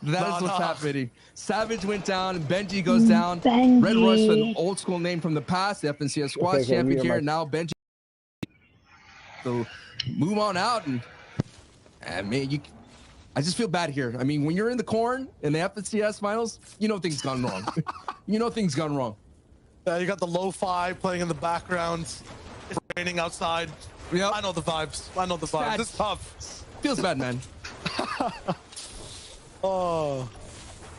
That is what's happening. Savage went down, Benji goes down. Benji. Red Rush, an old school name from the past, the FNCS squad champion here. Now Benji. So move on out, and man, I just feel bad here. I mean, when you're in the corn in the FNCS finals, you know things gone wrong. You know things gone wrong. You got the lo-fi playing in the background. It's raining outside. Yep. I know the vibes. I know the vibes. It's tough. Feels bad, man. Oh,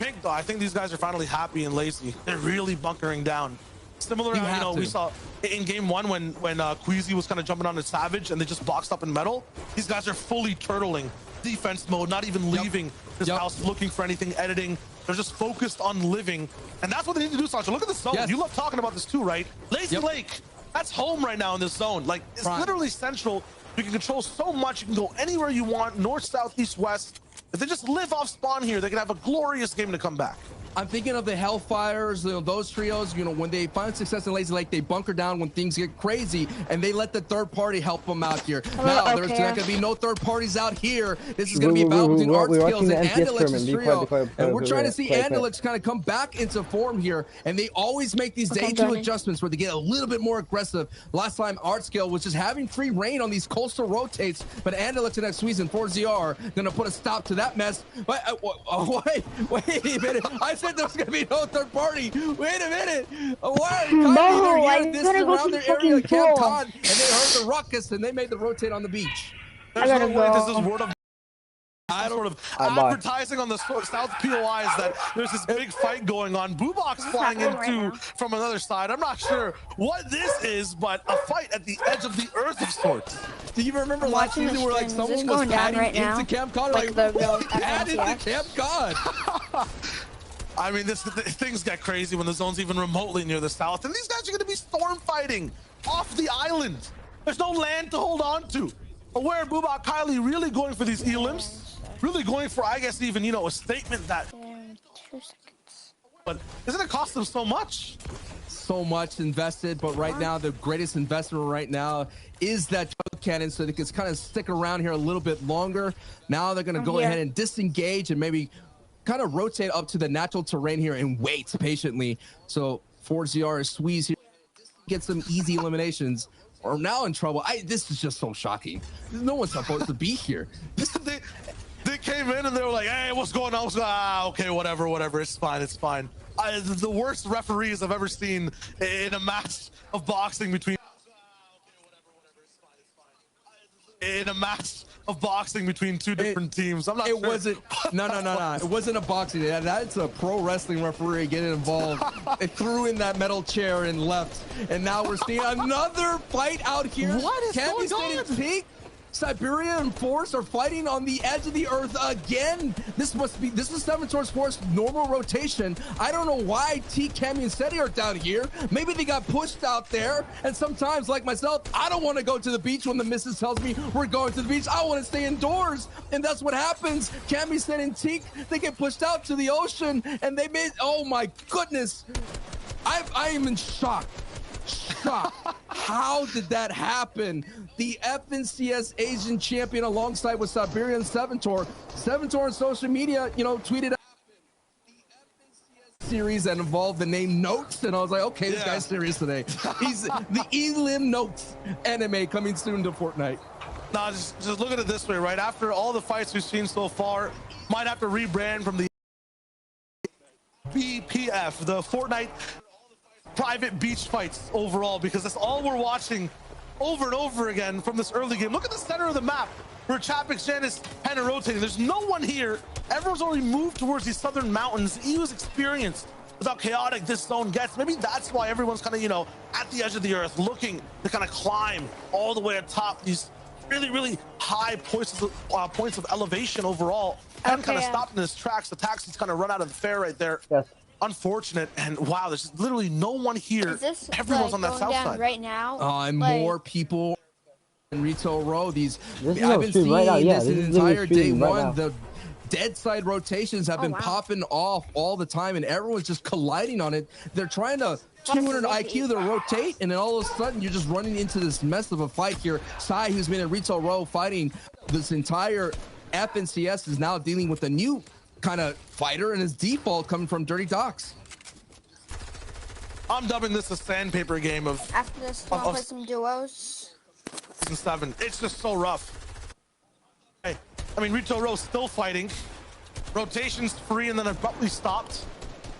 Pink though. I think these guys are finally happy and lazy. They're really bunkering down. Similar, we saw in game one when Queasy was kind of jumping on the Savage and they just boxed up in metal. These guys are fully turtling defense mode, not even leaving this house looking for anything, editing. They're just focused on living, and that's what they need to do, Sancho. Look at the zone. You love talking about this too, right? Lazy Lake, that's home right now in this zone. Like, it's literally central. You can control so much. You can go anywhere you want, north, south, east, west. If they just live off spawn here, they can have a glorious game to come back. I'm thinking of the Hellfires, those trios, when they find success in Lazy Lake, they bunker down when things get crazy, and they let the third party help them out here. Now, there's not going to be no third parties out here. This is going to be a battle between Art Skills and Andalex's trio, and we're trying to see Andalex kind of come back into form here, and they always make these day two adjustments where they get a little bit more aggressive. Last time, Art Skill was just having free reign on these coastal rotates, but Andalex and Squeeze and 4ZR going to put a stop to that mess. Wait a minute. I said there's gonna be no third party. Wait a minute. Why are you this around their area, Camp Cod, and they heard the ruckus and they made the rotate on the beach. There's no way this is word of advertising on the South POI is that there's this big fight going on. Boobox flying into from another side. I'm not sure what this is, but a fight at the edge of the earth of sorts. Do you remember last season where like someone was padding into Camp Cod? Like pad into Camp Cod. I mean, things get crazy when the zone's even remotely near the south, and these guys are going to be storm fighting off the island. There's no land to hold on to. Aware Boobak Kylie really going for these elims, really going for, I guess, even, a statement that. 2 seconds. But isn't it cost them so much? So much invested, but right now, the greatest investment right now is that choke cannon, so they can kind of stick around here a little bit longer. Now they're going to go ahead and disengage and maybe kind of rotate up to the natural terrain here and wait patiently. So 4ZR is Squeeze here, get some easy eliminations. Are now in trouble. This is just so shocking. No one's supposed to be here. They came in and they were like, "Hey, what's going on?" Okay, whatever. It's fine. The worst referees I've ever seen in a match of boxing between. In a match of boxing between two different teams. I'm not sure. No. It wasn't a boxing. That's a pro wrestling referee getting involved. They threw in that metal chair and left. And now we're seeing another fight out here. What is going on? Siberia and Force are fighting on the edge of the earth again. This is Seven Swords Force normal rotation. I don't know why T, Cammy, and Seti are down here. Maybe they got pushed out there. And sometimes, like myself, I don't want to go to the beach when the missus tells me we're going to the beach. I want to stay indoors. And that's what happens. Cammy, Seti, and Teak, they get pushed out to the ocean. And they made, oh my goodness. I am in shock. How did that happen? The FNCS Asian champion alongside with Siberian Seventor. Seventor on social media, tweeted out the FNCS series that involved the name Notes, and I was like, okay, this guy's serious today. He's the Elim Notes anime coming soon to Fortnite. Nah, just look at it this way, right? After all the fights we've seen so far, might have to rebrand from the BPF, the Fortnite private beach fights overall, because that's all we're watching over and over again from this early game. Look at the center of the map where Chapik's Jen is kind of rotating. There's no one here. Everyone's already moved towards these southern mountains. He was experienced with how chaotic this zone gets. Maybe that's why everyone's kind of, at the edge of the earth, looking to kind of climb all the way atop these really high points of elevation overall, and kind of stopped in his tracks. The taxi's kind of run out of the fair right there. Yes. Unfortunate, and wow, there's literally no one here. Everyone's on that south side right now. And more people in Retail Row. I've been seeing this entire day one. The dead side rotations have been popping off all the time, and everyone's just colliding on it. They're trying to 200 IQ to rotate, and then all of a sudden you're just running into this mess of a fight here. Sai, who's been in Retail Row fighting this entire FNCS, is now dealing with a new kind of fighter, and his default coming from Dirty Docs. I'm dubbing this a sandpaper game of. After this, we'll play some duos. Season 7. It's just so rough. Hey, I mean, Rito Rose still fighting. Rotations free and then abruptly stopped.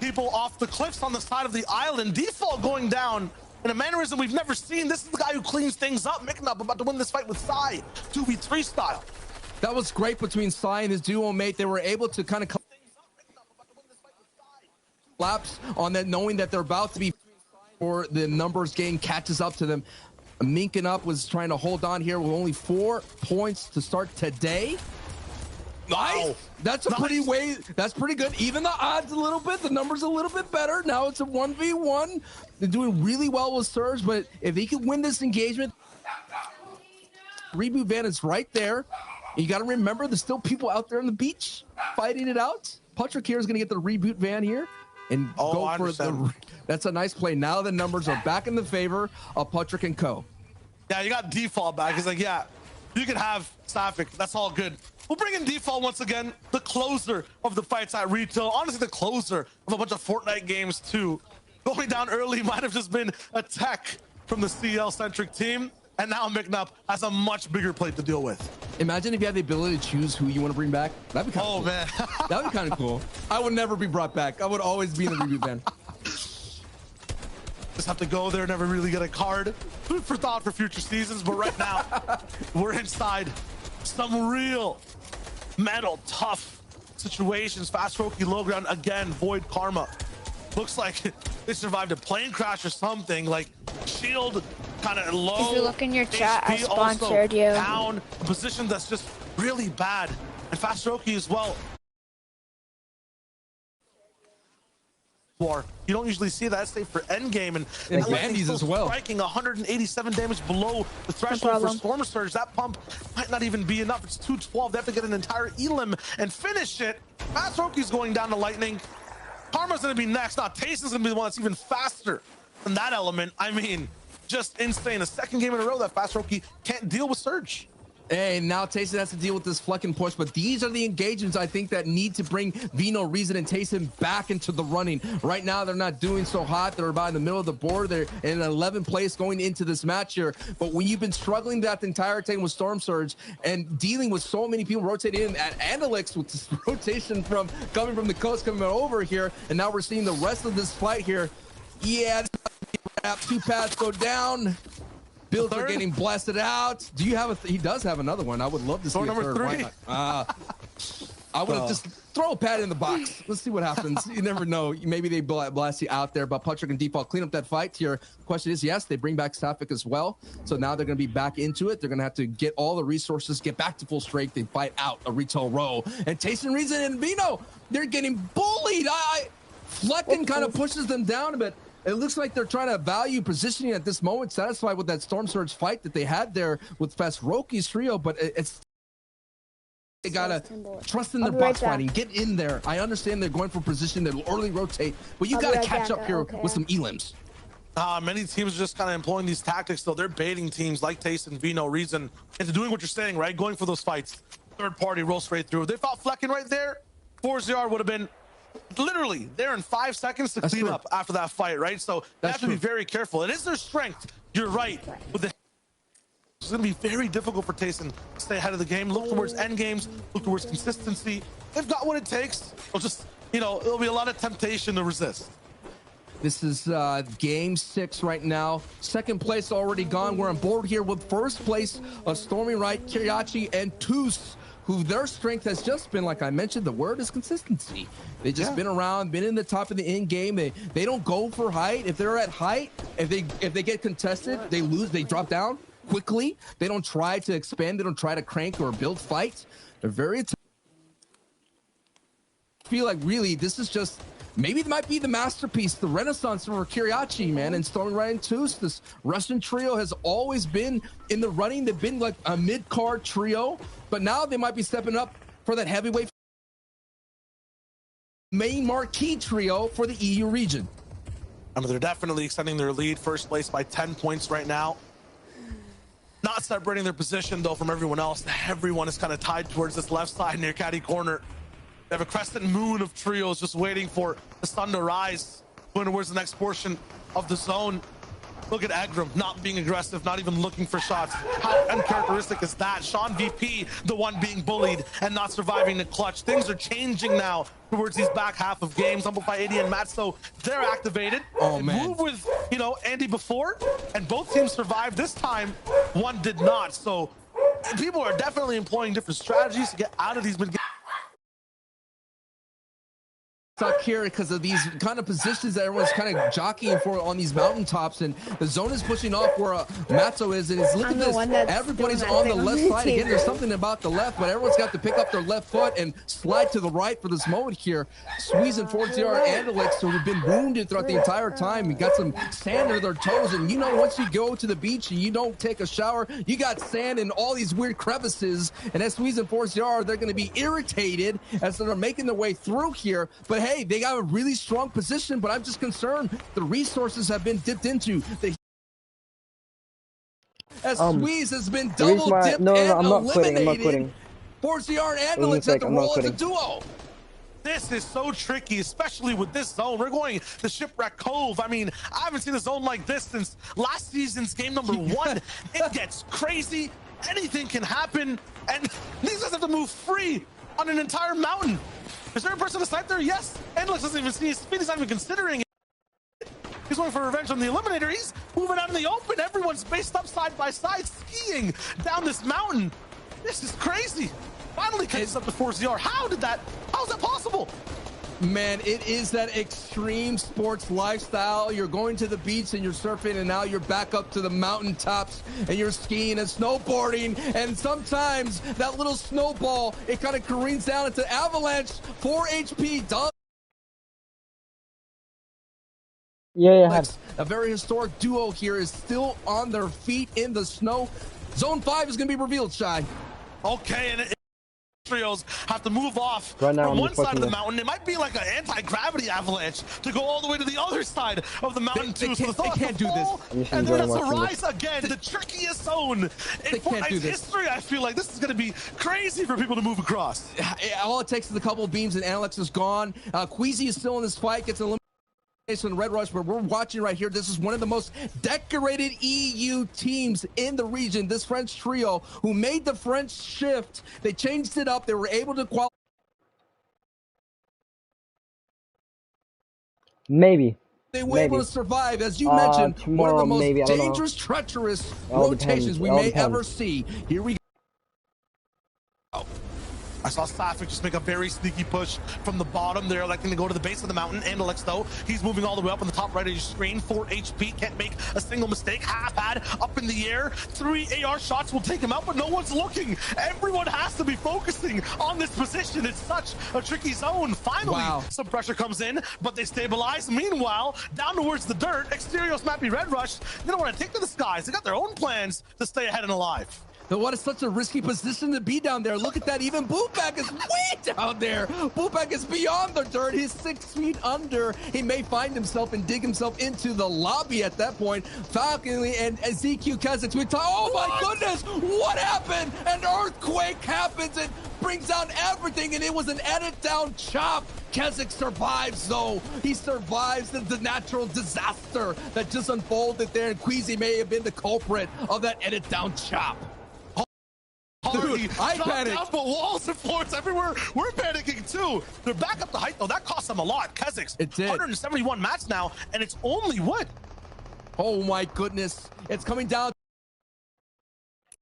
People off the cliffs on the side of the island. Default going down in a mannerism we've never seen. This is the guy who cleans things up. Making up about to win this fight with Sai, 2v3 style. That was great between Sai and his duo mate. They were able to kind of collapse on that, knowing that they're about to be, or the numbers game catches up to them. Minking up was trying to hold on here with only 4 points to start today. Nice. Wow. That's a pretty way. That's pretty good. Even the odds a little bit. The numbers a little bit better. Now it's a 1v1. They're doing really well with Surge, but if he can win this engagement, reboot van is right there. You got to remember, there's still people out there on the beach fighting it out. Patrick here is going to get the reboot van here and go for the. That's a nice play. Now the numbers are back in the favor of Patrick and co. Yeah, you got default back. He's like, yeah, you can have Sapphic. That's all good. We'll bring in default once again, the closer of the fights at retail. Honestly, the closer of a bunch of Fortnite games too. Going down early might have just been a tech from the CL-centric team. And now McNubb has a much bigger plate to deal with. Imagine if you had the ability to choose who you want to bring back. That'd be kind of cool. Man. That'd be kind of cool. I would never be brought back. I would always be in the reboot van. Just have to go there, never really get a card. Food for thought for future seasons, but right now, we're inside some real metal, tough situations. Fast Roki low ground again, Void Karma. Looks like they survived a plane crash or something, like shield kind of low. If you look in your chat, I sponsored you. Down, a position that's just really bad. And Fast Roki as well. You don't usually see that safe for endgame, and Bandies as well. Striking 187 damage below the threshold for Storm Surge. That pump might not even be enough. It's 212. They have to get an entire elim and finish it. Fast Roki's going down to Lightning. Karma's gonna be next. Now Tayson's gonna be the one that's even faster than that element. I mean, just insane. A second game in a row that Fast Roki can't deal with Surge. Hey, now Tayson has to deal with this fleck and push, but these are the engagements I think that need to bring Vino, Reason, and Tayson back into the running. Right now, they're not doing so hot. They're about in the middle of the board. They're in an 11th place going into this match here. But when you've been struggling that entire time with Storm Surge and dealing with so many people rotating in at Analyx with this rotation from coming from the coast coming over here, and now we're seeing the rest of this fight here. Yeah, two paths go down. Builds are getting blasted out. Do you have a? He does have another one. I would love to see a third. Three. I would have just throw a pad in the box. Let's see what happens. You never know. Maybe they blast you out there. But Patrick and Default clean up that fight here. The question is, yes, they bring back Sapphic as well. So now they're going to be back into it. They're going to have to get all the resources, get back to full strength. They fight out a retail row. And Tayson, Reason, and Vino, they're getting bullied. Flecken kind of pushes them down a bit. It looks like they're trying to value positioning at this moment, satisfied with that Storm Surge fight that they had there with Fast Roki's trio, but it's they gotta trust in their box fighting, get in there. I understand they're going for position, they'll early rotate, but you gotta catch up here with some elims. Many teams are just kind of employing these tactics, though. They're baiting teams like Tayson, Vino, Reason into doing what you're saying, right? Going for those fights. Third party, roll straight through. If they fought Flecken right there, 4-0 would have been literally there in 5 seconds to clean up after that fight, right? So they have to be very careful. It is their strength. You're right. With the it's going to be very difficult for Tayson to stay ahead of the game. Look towards end games. Look towards consistency. They've got what it takes. It'll just, it'll be a lot of temptation to resist. This is game 6 right now. Second place already gone. We're on board here with first place of Stormy Right, Kiriachi, and Toos, who their strength has just been, like I mentioned, the word is consistency. They've just been around, been in the top of the end game. They don't go for height. If they're at height, if they get contested, they lose, they drop down quickly. They don't try to expand. They don't try to crank or build fights. They're very feel like really this is just maybe it might be the masterpiece, the renaissance for Kiriachi, man, and Stormy Right and Toos. This Russian trio has always been in the running. They've been like a mid-card trio, but now they might be stepping up for that heavyweight main marquee trio for the EU region. I mean, they're definitely extending their lead, first place by 10 points right now. Not separating their position, though, from everyone else. Everyone is kind of tied towards this left side near Caddy corner. They have a crescent moon of trios just waiting for the sun to rise. Going towards the next portion of the zone. Look at Egram not being aggressive, not even looking for shots. How uncharacteristic is that? Sean VP, the one being bullied and not surviving the clutch. Things are changing now towards these back half of games. Amplify 80 and Matzo, they're activated. Oh, man. Move with, you know, Andy before, and both teams survived. This time, one did not. So people are definitely employing different strategies to get out of these mid-games. Stuck here because of these kind of positions that everyone's kind of jockeying for on these mountaintops, and the zone is pushing off where Matzo is, and look at this, everybody's on the left side again. There's something about the left, but everyone's got to pick up their left foot and slide to the right for this moment here. Squeeze and Fortnite and Alex, who have been wounded throughout the entire time, and got some sand under their toes. And you know, once you go to the beach and you don't take a shower, you got sand in all these weird crevices, and as Squeeze and Fortnite, they're going to be irritated as they're making their way through here. But hey, they got a really strong position, but I'm just concerned the resources have been dipped into. As Squeeze has been double dipped and eliminated. I'm not quitting. Forciar and Alex have to roll as a duo. This is so tricky, especially with this zone. We're going to Shipwreck Cove. I mean, I haven't seen a zone like this since last season's game number 1. It gets crazy. Anything can happen, and these guys have to move free on an entire mountain. Is there a person to snipe there? Yes. Endless doesn't even see his speed. He's not even considering it. He's going for revenge on the Eliminator. He's moving out in the open. Everyone's spaced up side by side, skiing down this mountain. This is crazy. Finally catches up to 4ZR. How is that possible? Man, it is that extreme sports lifestyle. You're going to the beach and you're surfing, and now you're back up to the mountaintops and you're skiing and snowboarding, and sometimes that little snowball, it kind of careens down into avalanche. 4 HP does. Yeah. A very historic duo here is still on their feet in the snow. Zone 5 is going to be revealed, Shy. Okay, and trios have to move off right now, from one side of the mountain. It might be like an anti-gravity avalanche to go all the way to the other side of the mountain too. They can't do this. And then it's a rise again, the trickiest zone in Fortnite's history. I feel like this is going to be crazy for people to move across. All it takes is a couple of beams and Alex is gone. Queasy is still in this fight, gets eliminated in Red Rush, but we're watching right here. This is one of the most decorated EU teams in the region. This French trio who made the French shift. They changed it up. They were able to qualify. Maybe. They were able to survive, as you mentioned, one of the most dangerous, treacherous rotations we may ever see. Here we go. I saw Sapphic just make a very sneaky push from the bottom. They're electing to go to the base of the mountain. Andalex, though, he's moving all the way up on the top right of your screen. 4 HP, can't make a single mistake. Half-had up in the air. 3 AR shots will take him out, but no one's looking. Everyone has to be focusing on this position. It's such a tricky zone. Finally, some pressure comes in, but they stabilize. Meanwhile, down towards the dirt, Exterior Snappy Red Rush, they don't want to take to the skies. They got their own plans to stay ahead and alive. What is such a risky position to be down there. Look at that. Even Boopak is way down there. Boopak is beyond the dirt. He's 6 feet under. He may find himself and dig himself into the lobby at that point. Falconly and ZQ Kazakh. Oh my goodness. What happened? An earthquake happens and brings down everything, and it was an edit down chop. Kazakh survives, though. He survives the natural disaster that just unfolded there, and Queasy may have been the culprit of that edit down chop. Dude, I panicked. Down, but walls and floors everywhere. We're panicking too. They're back up the height though. That cost them a lot. Kazakhs, it did. 171 mats now, and it's only wood. Oh my goodness. It's coming down.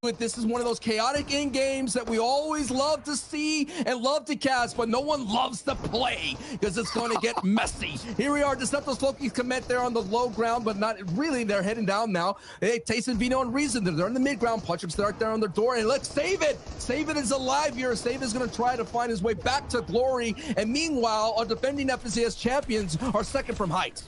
This is one of those chaotic in games that we always love to see and love to cast, but no one loves to play because it's going to get messy. Here we are. Deceptos Loki's commit there on the low ground, but not really. They're heading down now. Hey, Tayson, Vino, and Reason, they're in the mid ground. Punchers start there on their door, and let's save it. Save it is alive here. Save is going to try to find his way back to glory, and meanwhile, our defending FNCS champions are second from height.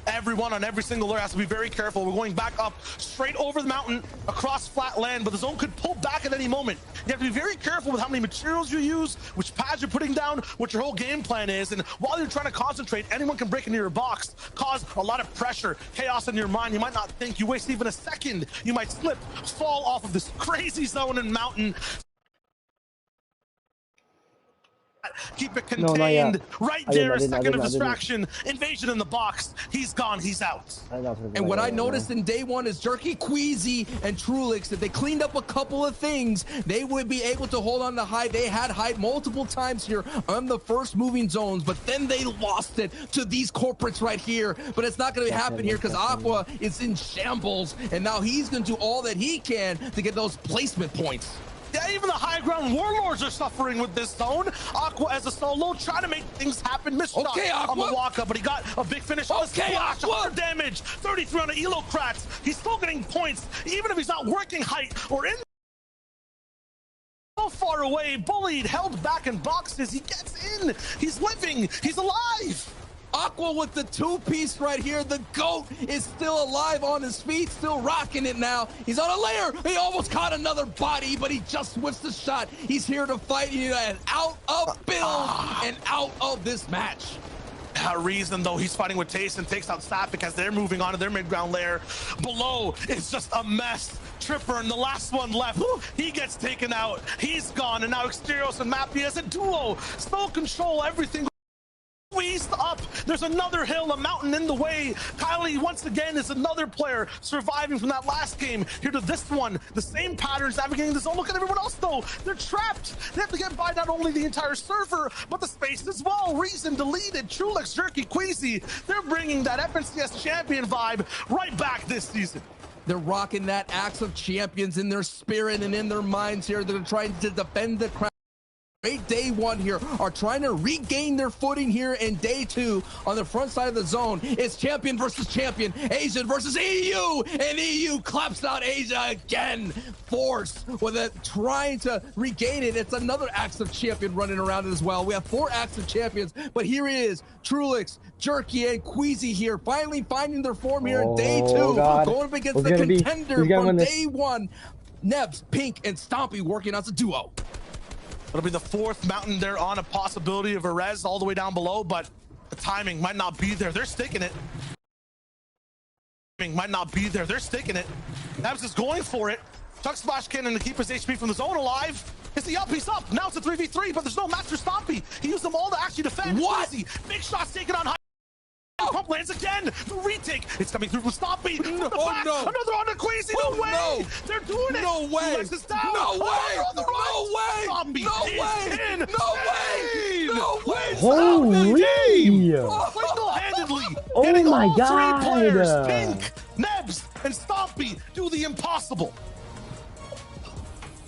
Everyone on every single layer has to be very careful. We're going back up straight over the mountain across flat land, but the zone could pull back at any moment. You have to be very careful with how many materials you use, which pads you're putting down, what your whole game plan is. And while you're trying to concentrate, anyone can break into your box, cause a lot of pressure, chaos in your mind. You might not think. You waste even a second. You might slip, fall off of this crazy zone and mountain. Keep it contained. Right there, a second of I distraction. Invasion in the box. He's gone. He's out. And what I noticed in day one is Jerky, Queasy, and Trulix, if they cleaned up a couple of things, they would be able to hold on to height. They had height multiple times here on the first moving zones, but then they lost it to these corporates right here. But it's not going to happen here because Aqua is in shambles, and now he's going to do all that he can to get those placement points. Yeah, even the high ground warlords are suffering with this zone. Aqua as a solo trying to make things happen. Missed shot on the walk-up, but he got a big finish on the splash. 100 damage, 33 on the Elocrats. He's still getting points, even if he's not working height or in so far away. Bullied, held back in boxes. He gets in. He's living. He's alive. Aqua with the two-piece right here. The GOAT is still alive on his feet, still rocking it now. He's on a layer. He almost caught another body, but he just whiffs the shot. He's here to fight, and out of build and out of this match. Reason though, he's fighting with Taste and takes out Sappic as they're moving on to their mid-ground layer. Below, it's just a mess. Tripper and the last one left. He gets taken out. He's gone, and now Exterios and Mappy as a duo still control everything. Squeezed up. There's another hill, a mountain in the way. Kylie once again is another player surviving from that last game here to this one. The same patterns navigating the zone. Look at everyone else though. They're trapped. They have to get by not only the entire server, but the space as well. Reason deleted. Trulix, Jerky, Queasy. They're bringing that FNCS champion vibe right back this season. They're rocking that Axe of Champions in their spirit and in their minds here. They're trying to defend the crown. Day one here are trying to regain their footing here in day two on the front side of the zone. It's champion versus champion, Asian versus EU, and EU claps out Asia again. Force with it, trying to regain it. It's another Axe of Champion running around as well. We have 4 Axe of Champions, but here is Trulix, Jerky, and Queasy here, finally finding their form here in day two, going up against the contender from day one. Nebs, Pink, and Stompy working as a duo. It'll be the 4th mountain there on a possibility of a res all the way down below, but the timing might not be there. They're sticking it. Might not be there. They're sticking it. Nebs is going for it. Tuck Splash Cannon to keep his HP from the zone alive. Is he up? He's up. Now it's a 3v3, but there's no Master Stompy. He used them all to actually defend. What? Easy. Big shots taken on high. Pump lands again. The retake. It's coming through with Stompy. No, Another on the Queasy. No way. No. They're doing it. No way. No way. No way. Stompy no way. No way. No way. Holy. Single-handedly. Oh my God. 3 players. Pink, Nebs, and Stompy do the impossible.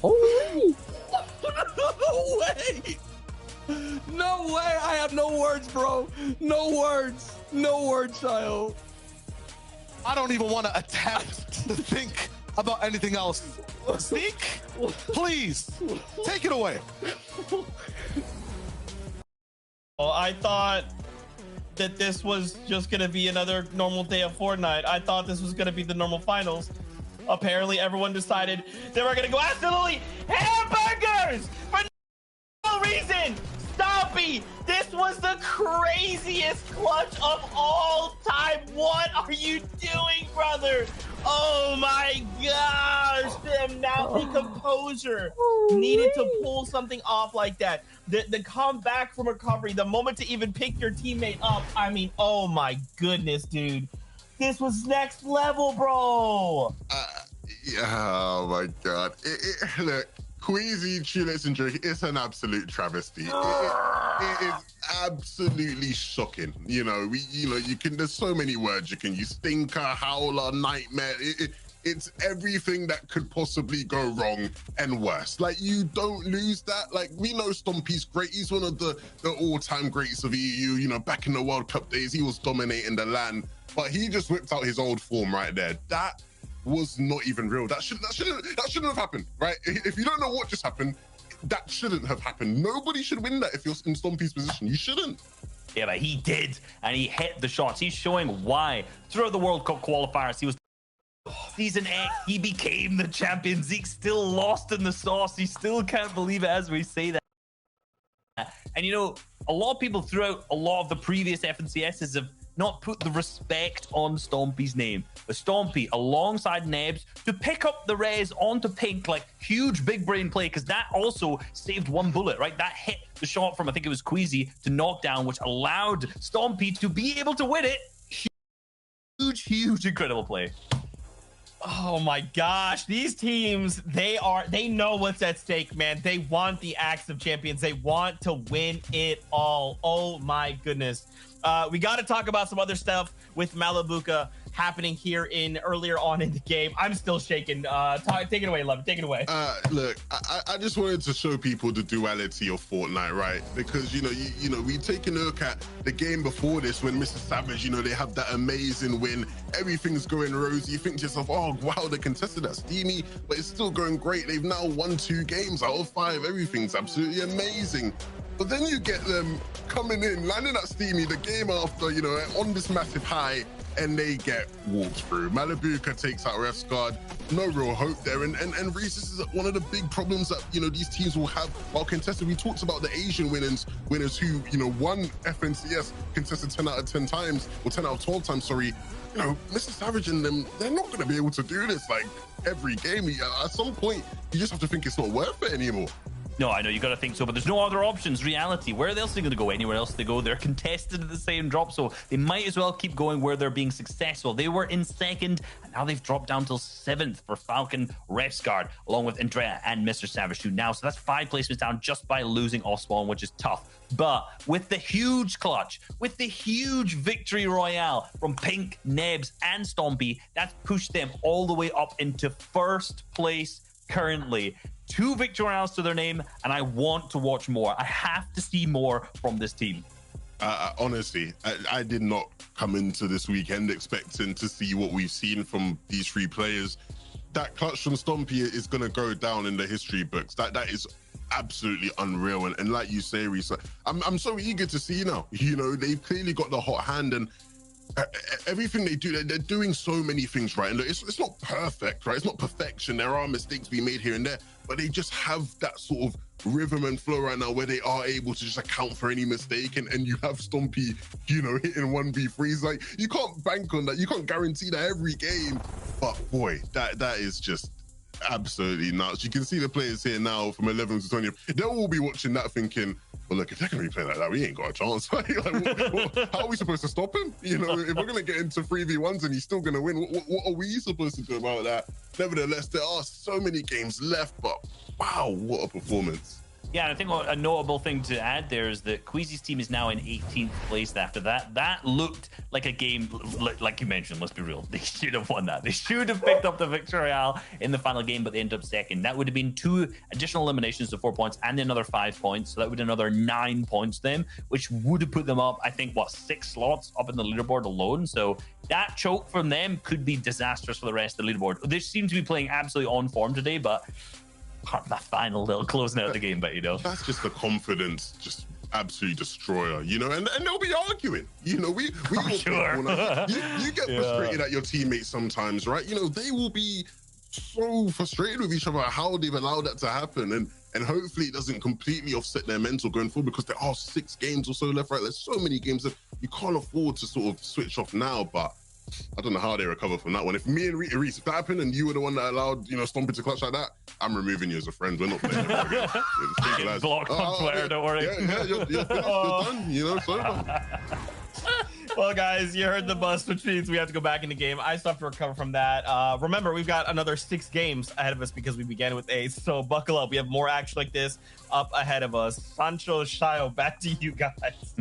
Holy. No way. No way. I have no words, bro. No words. No words, child. I don't even want to attempt to think about anything else. Sneak, please, take it away. Well, I thought that this was just going to be another normal day of Fortnite. I thought this was going to be the normal finals. Apparently, everyone decided they were going to go absolutely hamburgers for no reason. Stompy, this was the craziest clutch of all time. What are you doing, brother? Oh my gosh, the mountain composure needed to pull something off like that. The comeback from recovery, the moment to even pick your teammate up. I mean, oh my goodness, dude. This was next level, bro. Oh my God. Look, Queasy, Trulix, and Jerky, it's an absolute travesty. It is absolutely shocking. You know, you can, there's so many words you can use. Stinker, howler, nightmare. It's everything that could possibly go wrong and worse. Like, you don't lose that. Like, we know Stompy's great. He's one of the all-time greats of EU. You know, back in the World Cup days, he was dominating the land. But he just whipped out his old form right there. That was not even real. That shouldn't have happened, right? If you don't know what just happened, that shouldn't have happened. Nobody should win that if you're in Stompy's position. You shouldn't. Yeah, but he did, and he hit the shots. He's showing why. Throughout the World Cup qualifiers, he was Season 8, he became the champion. Zeke still lost in the sauce. He still can't believe it as we say that. And you know, a lot of people throughout a lot of the previous FNCSs have not put the respect on Stompy's name. The Stompy alongside Nebs to pick up the res onto Pink, like huge big brain play, because that also saved one bullet, right? That hit the shot from, I think it was Queasy, to knock down, which allowed Stompy to be able to win it. Huge, incredible play. Oh my gosh, these teams, they know what's at stake, man. They want the Axe of Champions. They want to win it all. Oh my goodness. We got to talk about some other stuff with Malabuka happening here in earlier on in the game. I'm still shaking. Take it away, Love. Take it away. Look, I just wanted to show people the duality of Fortnite, right? Because you know, we take a look at the game before this when Mr. Savage, you know, they have that amazing win. Everything's going rosy. You think to yourself, oh wow, they contested that steamy, but it's still going great. They've now won 2 games out of 5. Everything's absolutely amazing. But then you get them coming in, landing at steamy the game after, you know, on this massive high, and they get walked through. Malabuka takes out Ref's guard. No real hope there. And Reese, this is one of the big problems that, you know, these teams will have while contested. We talked about the Asian winners who, you know, won FNCS contested 10 out of 10 times, or 10 out of 12 times, sorry. You know, Mr. Savage and them, they're not going to be able to do this like every game. At some point, you just have to think it's not worth it anymore. No, I know you got to think so, but there's no other options. Reality. Where else are they going to go? Anywhere else they go? They're contested at the same drop, so they might as well keep going where they're being successful. They were in 2nd, and now they've dropped down till 7th for Falcon, Refsguard, along with Andrea and Mr. Savage 2 now. So that's 5 placements down just by losing off spawn, which is tough. But with the huge clutch, with the huge victory royale from Pink, Nebs, and Stompy, that's pushed them all the way up into 1st place currently. 2 victory rounds to their name, and I want to watch more. I have to see more from this team. Honestly, I did not come into this weekend expecting to see what we've seen from these 3 players. That clutch from Stompy is going to go down in the history books. That is absolutely unreal. And like you say, Reese, I'm so eager to see now. You know, they've clearly got the hot hand, and everything they do, they're doing so many things right. And it's not perfect, right? It's not perfection. There are mistakes being made here and there, but they just have that sort of rhythm and flow right now where they are able to just account for any mistake. And you have Stompy, you know, hitting 1v3s. Like, you can't bank on that. You can't guarantee that every game. But boy, that is just absolutely nuts. You can see the players here now from 11 to 20. They'll all be watching that thinking, well, look, if they're going to be playing like that, we ain't got a chance. Like, how are we supposed to stop him? You know, if we're going to get into 3v1s and he's still going to win, what are we supposed to do about that? Nevertheless, there are so many games left, but wow, what a performance. Yeah, and I think a notable thing to add there is that Queasy's team is now in 18th place after that. That looked like a game, like you mentioned, let's be real. They should have won that. They should have picked up the victory royale in the final game, but they ended up 2nd. That would have been 2 additional eliminations to 4 points and another 5 points. So that would have another 9 points to them, which would have put them up, I think, 6 slots up in the leaderboard alone. So that choke from them could be disastrous for the rest of the leaderboard. They seem to be playing absolutely on form today, but that final little closing out the game, but you know, that's just the confidence, just absolutely destroyer, you know, and they'll be arguing, you know, we sure. you get frustrated at your teammates sometimes, right? You know, they will be so frustrated with each other how they've allowed that to happen, and hopefully it doesn't completely offset their mental going forward, because there are 6 games or so left, right? There's so many games that you can't afford to sort of switch off now, but I don't know how they recover from that one. If me and Reese, if that happened and you were the one that allowed, you know, Stompy to clutch like that, I'm removing you as a friend. We're not playing again. Yeah, blocked on Twitter, don't worry. Yeah, you're finished, you're done, you know, it's over. Well, guys, you heard the bust, which means we have to go back in the game. I still have to recover from that. Remember, we've got another 6 games ahead of us because we began with Ace. So buckle up. We have more action like this up ahead of us. Sancho, Shayo, back to you guys.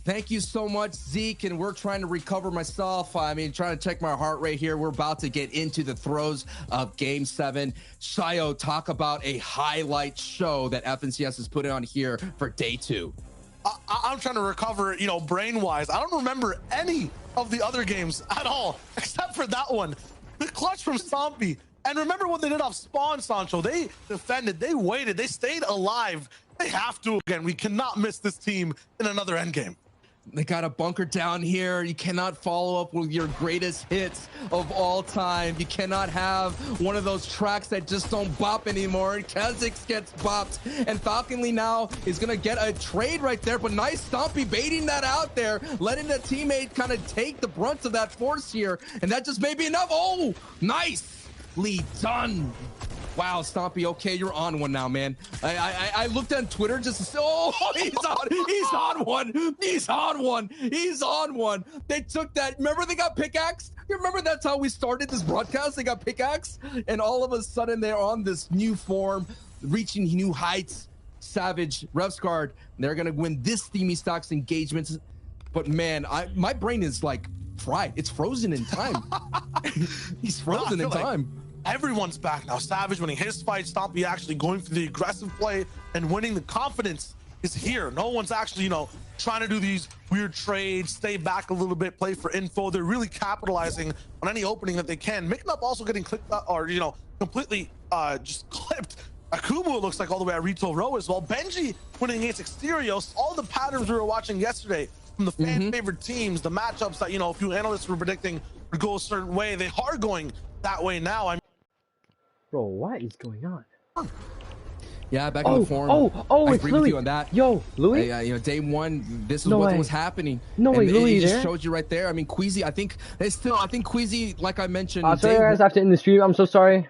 Thank you so much, Zeke, and we're trying to recover myself. I mean, trying to check my heart rate here. We're about to get into the throes of Game 7. Shayo, talk about a highlight show that FNCS has put on here for day 2. I'm trying to recover, you know, brain-wise. I don't remember any of the other games at all, except for that one. The clutch from Stompy. And remember what they did off spawn, Sancho. They defended, they waited, they stayed alive. They have to again. We cannot miss this team in another endgame. They got a bunker down here. You cannot follow up with your greatest hits of all time. You cannot have one of those tracks that just don't bop anymore. Kha'Zix gets bopped, and Falconly now is gonna get a trade right there. But nice Stompy baiting that out there, letting the teammate kind of take the brunt of that force here, and that just may be enough. Oh, nicely done. Wow, Stompy, okay, you're on one now, man. I looked on Twitter just to say, oh, he's on one. They took that. Remember they got pickaxed? You remember that's how we started this broadcast? They got pickaxed, and all of a sudden they're on this new form, reaching new heights. Savage, Revsguard, they're gonna win this Steamy Stocks engagement. But man, my brain is like fried. It's frozen in time. He's frozen in time. Everyone's back now. Savage winning his fight. Stompy actually going for the aggressive play and winning. The confidence is here. No one's actually, you know, trying to do these weird trades, stay back a little bit, play for info. They're really capitalizing on any opening that they can. Micnup also getting clipped or, you know, completely just clipped. Akumu, it looks like, all the way at Rito Row as well. Benji winning against Exterios. All the patterns we were watching yesterday from the fan favorite teams, the matchups that, you know, a few analysts were predicting would go a certain way, they are going that way now. Bro, what is going on? Yeah, back in the forum. I agree with you on that. Yo, Louis? You know, day one, this is what was happening. No way, Louis, it just showed you right there. I mean, Queasy, I think Queasy, like I mentioned. Sorry guys, I have to end the stream. I'm so sorry.